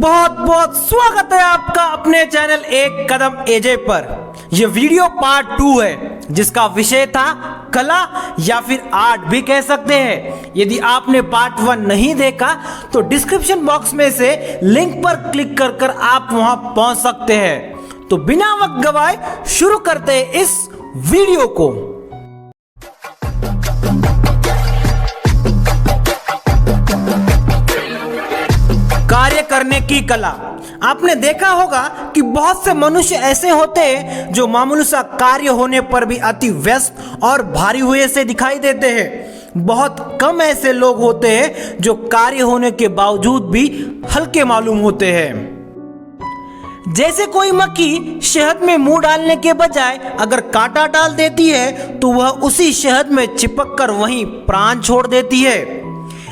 बहुत बहुत स्वागत है आपका अपने चैनल एक कदम एजे पर। यह वीडियो पार्ट 2 है जिसका विषय था कला या फिर आर्ट भी कह सकते हैं। यदि आपने पार्ट 1 नहीं देखा तो डिस्क्रिप्शन बॉक्स में से लिंक पर क्लिक कर आप वहां पहुंच सकते हैं। तो बिना वक्त गवाए शुरू करते हैं इस वीडियो को। कार्य करने की कला। आपने देखा होगा कि बहुत से मनुष्य ऐसे होते हैं जो मामूली सा कार्य होने पर भी अति व्यस्त और भारी हुए से दिखाई देते हैं। बहुत कम ऐसे लोग होते हैं जो कार्य होने के बावजूद भी हल्के मालूम होते हैं। जैसे कोई मक्खी शहद में मुंह डालने के बजाय अगर कांटा डाल देती है तो वह उसी शहद में चिपक कर वहीं प्राण छोड़ देती है।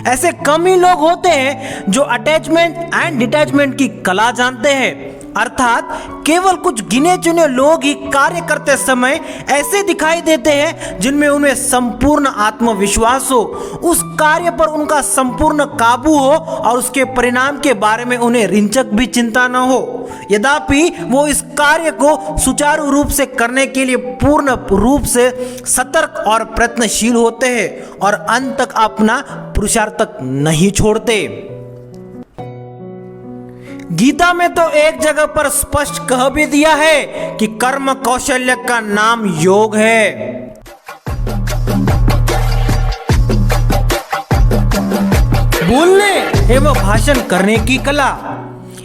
ऐसे कम ही लोग होते हैं जो अटैचमेंट एंड डिटैचमेंट की कला जानते हैं, अर्थात केवल कुछ गिने चुने लोग ही कार्य करते समय ऐसे दिखाई देते हैं जिनमें उन्हें संपूर्ण आत्मविश्वास हो, उस कार्य पर उनका संपूर्ण काबू हो और उसके परिणाम के बारे में उन्हें रिंचक भी चिंता न हो। यद्यपि वो इस कार्य को सुचारू रूप से करने के लिए पूर्ण रूप से सतर्क और प्रयत्नशील होते हैं और अंत तक अपना पुरुषार्थ तक नहीं छोड़ते। गीता में तो एक जगह पर स्पष्ट कह भी दिया है कि कर्म कौशल्य का नाम योग है। बोलने एवं भाषण करने की कला।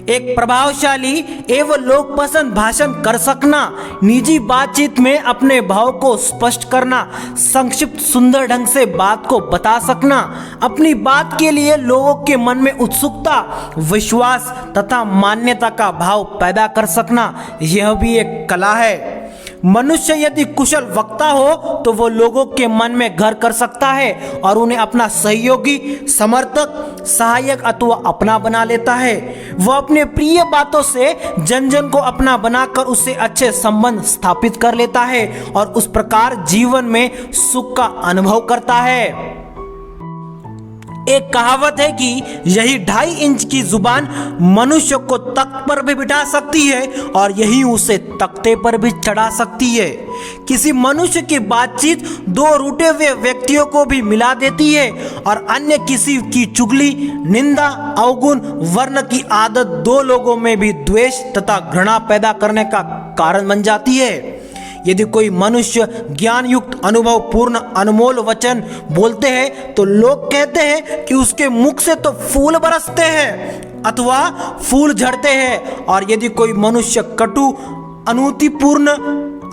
एक प्रभावशाली एवं लोक पसंद भाषण कर सकना, निजी बातचीत में अपने भाव को स्पष्ट करना, संक्षिप्त सुंदर ढंग से बात को बता सकना, अपनी बात के लिए लोगों के मन में उत्सुकता, विश्वास तथा मान्यता का भाव पैदा कर सकना, यह भी एक कला है। मनुष्य यदि कुशल वक्ता हो तो वो लोगों के मन में घर कर सकता है और उन्हें अपना सहयोगी, समर्थक, सहायक अथवा अपना बना लेता है। वह अपने प्रिय बातों से जन जन को अपना बनाकर उससे अच्छे संबंध स्थापित कर लेता है और उस प्रकार जीवन में सुख का अनुभव करता है। एक कहावत है कि यही 2.5 इंच की जुबान मनुष्य को तख्त पर भी बिठा सकती है और यही उसे तख्ते पर भी चढ़ा सकती है। किसी मनुष्य की बातचीत 2 रूठे हुए व्यक्तियों को भी मिला देती है और अन्य किसी की चुगली, निंदा, अवगुण, वर्ण की आदत 2 लोगों में भी द्वेष तथा घृणा पैदा करने का कारण बन जाती है। यदि कोई मनुष्य ज्ञान युक्त अनुभव पूर्ण अनमोल वचन बोलते हैं तो लोग कहते हैं कि उसके मुख से तो फूल बरसते हैं अथवा फूल झड़ते हैं, और यदि कोई मनुष्य कटु, अनूतिपूर्ण,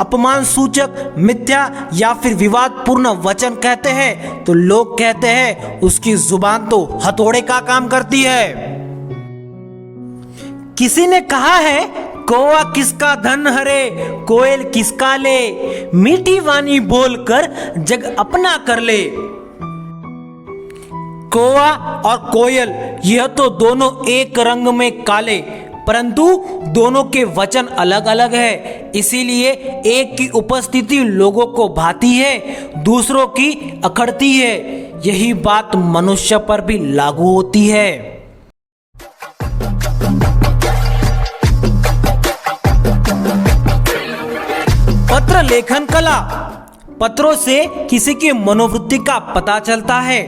अपमान सूचक, मिथ्या या फिर विवादपूर्ण वचन कहते हैं तो लोग कहते हैं उसकी जुबान तो हथौड़े का काम करती है। किसी ने कहा है कौवा किसका धन हरे, कोयल किसका ले, मीठी वाणी बोलकर जग अपना कर ले। कौवा और कोयल यह तो दोनों एक रंग में काले, परंतु दोनों के वचन अलग अलग है, इसीलिए एक की उपस्थिति लोगों को भाती है, दूसरों की अखड़ती है। यही बात मनुष्य पर भी लागू होती है। पत्र लेखन कला। पत्रों से किसी की मनोवृत्ति का पता चलता है।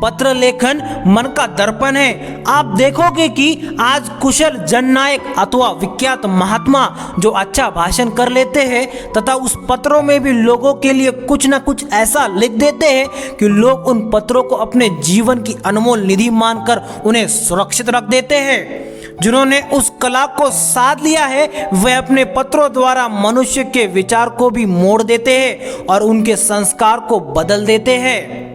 पत्र लेखन मन का दर्पण है। आप देखोगे कि आज कुशल जननायक अथवा विख्यात महात्मा जो अच्छा भाषण कर लेते हैं तथा उस पत्रों में भी लोगों के लिए कुछ न कुछ ऐसा लिख देते हैं कि लोग उन पत्रों को अपने जीवन की अनमोल निधि मानकर उन्हें सुरक्षित रख देते हैं। जिन्होंने उस कला को साध लिया है वह अपने पत्रों द्वारा मनुष्य के विचार को भी मोड़ देते हैं और उनके संस्कार को बदल देते हैं।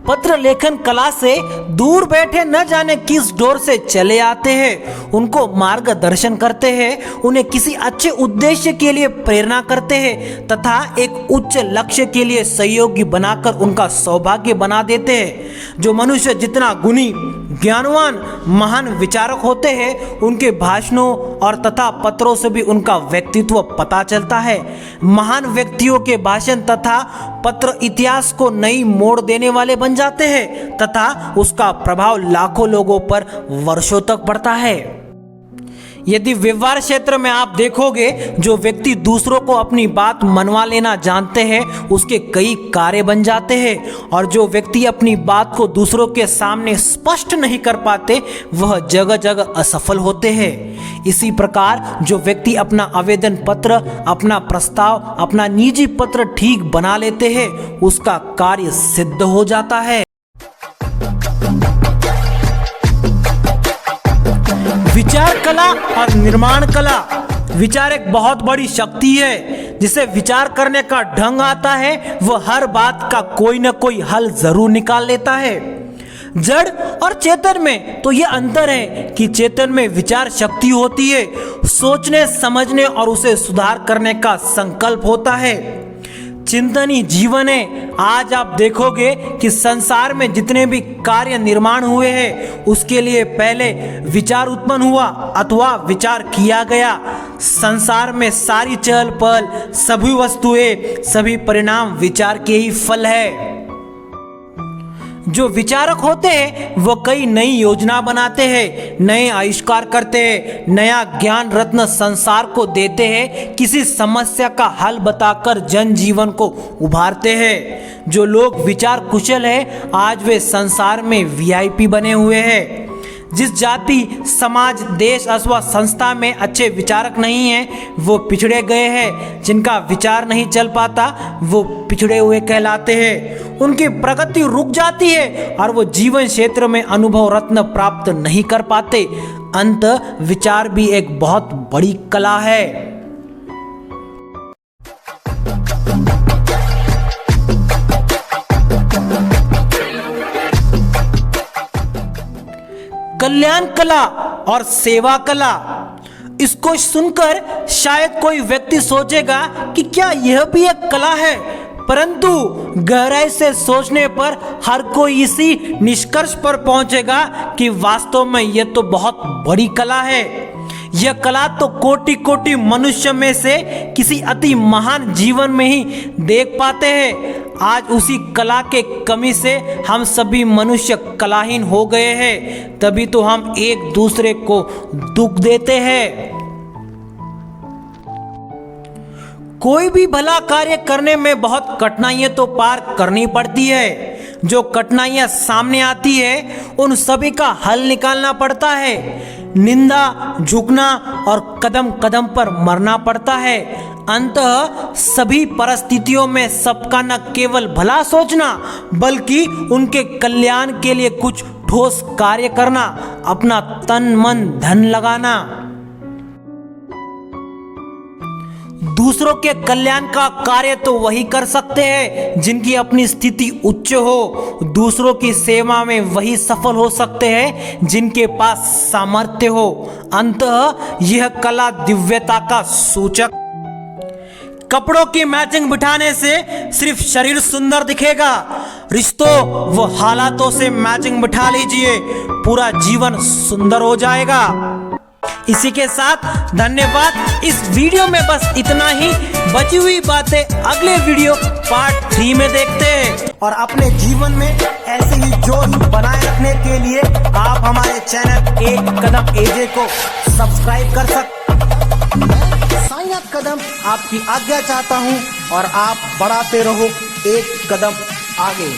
पत्र लेखन कला से दूर बैठे न जाने किस डोर से चले आते हैं, उनको मार्गदर्शन करते हैं, उन्हें किसी अच्छे उद्देश्य के लिए प्रेरणा करते हैं तथा एक उच्च लक्ष्य के लिए सहयोगी बनाकर उनका सौभाग्य बना देते हैं। जो मनुष्य जितना गुणी, ज्ञानवान महान विचारक होते हैं, उनके भाषणों और तथा पत्रों से भी उनका व्यक्तित्व पता चलता है। महान व्यक्तियों के भाषण तथा पत्र इतिहास को नई मोड़ देने वाले बन जाते हैं तथा उसका प्रभाव लाखों लोगों पर वर्षों तक पड़ता है। यदि व्यवहार क्षेत्र में आप देखोगे, जो व्यक्ति दूसरों को अपनी बात मनवा लेना जानते हैं उसके कई कार्य बन जाते हैं, और जो व्यक्ति अपनी बात को दूसरों के सामने स्पष्ट नहीं कर पाते वह जगह जगह असफल होते हैं। इसी प्रकार जो व्यक्ति अपना आवेदन पत्र, अपना प्रस्ताव, अपना निजी पत्र ठीक बना लेते हैं उसका कार्य सिद्ध हो जाता है। विचार कला और निर्माण कला। विचार एक बहुत बड़ी शक्ति है। जिसे विचार करने का ढंग आता है वह हर बात का कोई न कोई हल जरूर निकाल लेता है। जड़ और चेतन में तो यह अंतर है कि चेतन में विचार शक्ति होती है, सोचने समझने और उसे सुधार करने का संकल्प होता है। चिंतन ही जीवन है। आज आप देखोगे कि संसार में जितने भी कार्य निर्माण हुए हैं उसके लिए पहले विचार उत्पन्न हुआ अथवा विचार किया गया। संसार में सारी चहल पहल, सभी वस्तुएं, सभी परिणाम विचार के ही फल है। जो विचारक होते हैं वो कई नई योजना बनाते हैं, नए आविष्कार करते हैं, नया ज्ञान रत्न संसार को देते हैं, किसी समस्या का हल बताकर जनजीवन को उभारते हैं। जो लोग विचार कुशल हैं आज वे संसार में वीआईपी बने हुए हैं। जिस जाति, समाज, देश अथवा संस्था में अच्छे विचारक नहीं हैं वो पिछड़े गए हैं। जिनका विचार नहीं चल पाता वो पिछड़े हुए कहलाते हैं। उनकी प्रगति रुक जाती है और वो जीवन क्षेत्र में अनुभव रत्न प्राप्त नहीं कर पाते। अंत विचार भी एक बहुत बड़ी कला है। कल्याण कला और सेवा कला। इसको सुनकर शायद कोई व्यक्ति सोचेगा कि क्या यह भी एक कला है, परंतु गहराई से सोचने पर हर कोई इसी निष्कर्ष पर पहुंचेगा कि वास्तव में यह तो बहुत बड़ी कला है। यह कला तो कोटि कोटि मनुष्य में से किसी अति महान जीवन में ही देख पाते हैं। आज उसी कला के कमी से हम सभी मनुष्य कलाहीन हो गए हैं, तभी तो हम एक दूसरे को दुख देते हैं। कोई भी भला कार्य करने में बहुत कठिनाइयां तो पार करनी पड़ती है। जो कठिनाइयां सामने आती है उन सभी का हल निकालना पड़ता है। निंदा, झुकना और कदम कदम पर मरना पड़ता है। अंततः सभी परिस्थितियों में सबका न केवल भला सोचना बल्कि उनके कल्याण के लिए कुछ ठोस कार्य करना, अपना तन मन धन लगाना। दूसरों के कल्याण का कार्य तो वही कर सकते हैं जिनकी अपनी स्थिति उच्च हो। दूसरों की सेवा में वही सफल हो सकते हैं जिनके पास सामर्थ्य हो। अंततः यह कला दिव्यता का सूचक। कपड़ों की मैचिंग बिठाने से सिर्फ शरीर सुंदर दिखेगा, रिश्तों व हालातों से मैचिंग बिठा लीजिए, पूरा जीवन सुंदर हो जाएगा। इसी के साथ धन्यवाद। इस वीडियो में बस इतना ही। बची हुई बातें अगले वीडियो पार्ट 3 में देखते हैं। और अपने जीवन में ऐसे ही जोश बनाए रखने के लिए आप हमारे चैनल एक कदम एजे को सब्सक्राइब कर सकते। साइनाथ कदम आपकी आज्ञा चाहता हूं और आप बढ़ाते रहो एक कदम आगे।